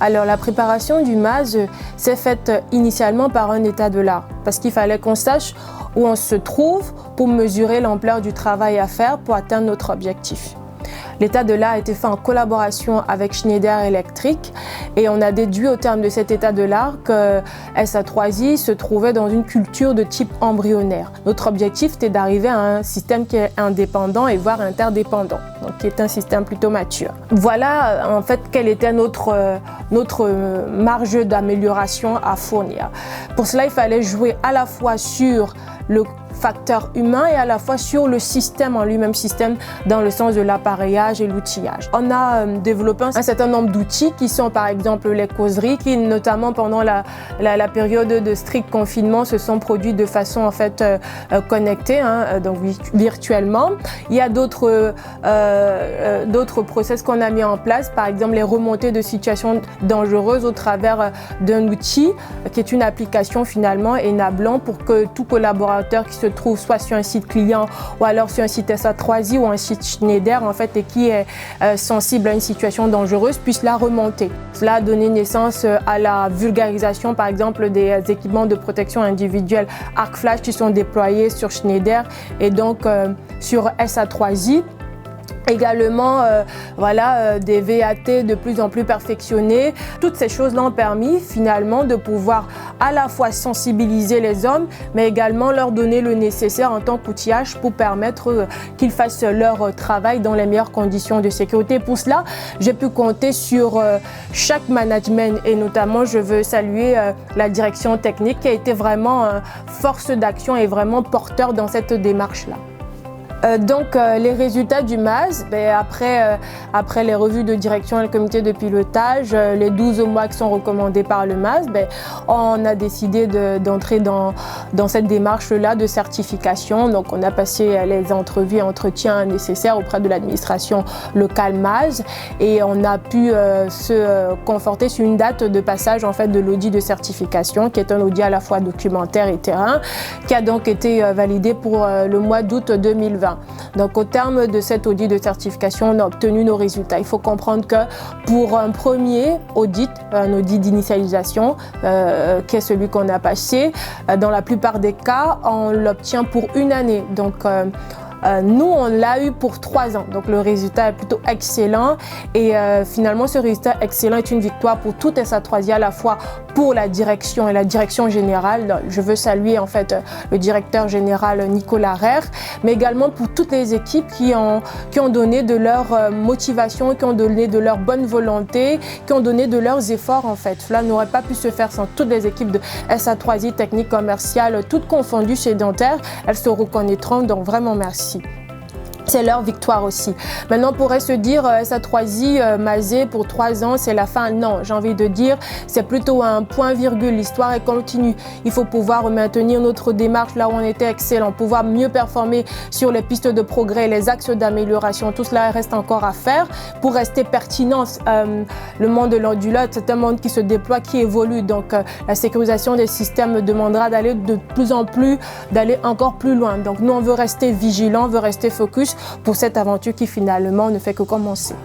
Alors la préparation du MAS s'est faite initialement par un état de l'art, parce qu'il fallait qu'on sache où on se trouve pour mesurer l'ampleur du travail à faire pour atteindre notre objectif. L'état de l'art a été fait en collaboration avec Schneider Electric et on a déduit au terme de cet état de l'art que SA3I se trouvait dans une culture de type embryonnaire. Notre objectif était d'arriver à un système qui est indépendant et voire interdépendant, donc qui est un système plutôt mature. Voilà en fait quelle était notre marge d'amélioration à fournir. Pour cela, il fallait jouer à la fois sur le facteur humain et à la fois sur le système en lui-même, système dans le sens de l'appareillage et l'outillage. On a développé un certain nombre d'outils qui sont par exemple les causeries qui notamment pendant la période de strict confinement se sont produits de façon en fait connectée, donc virtuellement. Il y a d'autres process qu'on a mis en place, par exemple les remontées de situations dangereuses au travers d'un outil qui est une application finalement enablant pour que tout collaborateur qui se trouve soit sur un site client ou alors sur un site SA3I ou un site Schneider en fait et qui est sensible à une situation dangereuse puisse la remonter. Cela a donné naissance à la vulgarisation par exemple des équipements de protection individuelle Arc Flash qui sont déployés sur Schneider et donc sur SA3I. Également, des VAT de plus en plus perfectionnés. Toutes ces choses-là ont permis finalement de pouvoir à la fois sensibiliser les hommes, mais également leur donner le nécessaire en tant qu'outillage pour permettre qu'ils fassent leur travail dans les meilleures conditions de sécurité. Pour cela, j'ai pu compter sur chaque management et notamment je veux saluer la direction technique qui a été vraiment force d'action et vraiment porteur dans cette démarche-là. Donc les résultats du MAS, après les revues de direction et le comité de pilotage, les 12 mois qui sont recommandés par le MAS, on a décidé d'entrer dans cette démarche-là de certification. Donc on a passé les entrevues et entretiens nécessaires auprès de l'administration locale MAS et on a pu se conforter sur une date de passage en fait de l'audit de certification qui est un audit à la fois documentaire et terrain qui a donc été validé pour le mois d'août 2020. Donc au terme de cet audit de certification, on a obtenu nos résultats. Il faut comprendre que pour un premier audit, un audit d'initialisation, qui est celui qu'on a passé, dans la plupart des cas, on l'obtient pour une année. Donc nous, on l'a eu pour 3 ans, donc le résultat est plutôt excellent et finalement ce résultat excellent est une victoire pour toute SA3I, à la fois pour la direction et la direction générale. Je veux saluer en fait le directeur général Nicolas Rère, mais également pour toutes les équipes qui ont donné de leur motivation, qui ont donné de leur bonne volonté, qui ont donné de leurs efforts en fait. Cela n'aurait pas pu se faire sans toutes les équipes de SA3I, technique, commerciale, toutes confondues sédentaires. Elles se reconnaîtront, donc vraiment merci. C'est leur victoire aussi. Maintenant, on pourrait se dire SA3I masé pour 3 ans, c'est la fin. Non, j'ai envie de dire, c'est plutôt un point-virgule. L'histoire est continue. Il faut pouvoir maintenir notre démarche là où on était excellent, pouvoir mieux performer sur les pistes de progrès, les axes d'amélioration. Tout cela reste encore à faire pour rester pertinent. Le monde de l'ondulate, c'est un monde qui se déploie, qui évolue. Donc, la sécurisation des systèmes demandera d'aller de plus en plus, d'aller encore plus loin. Donc, nous, on veut rester vigilants, on veut rester focus pour cette aventure qui finalement ne fait que commencer.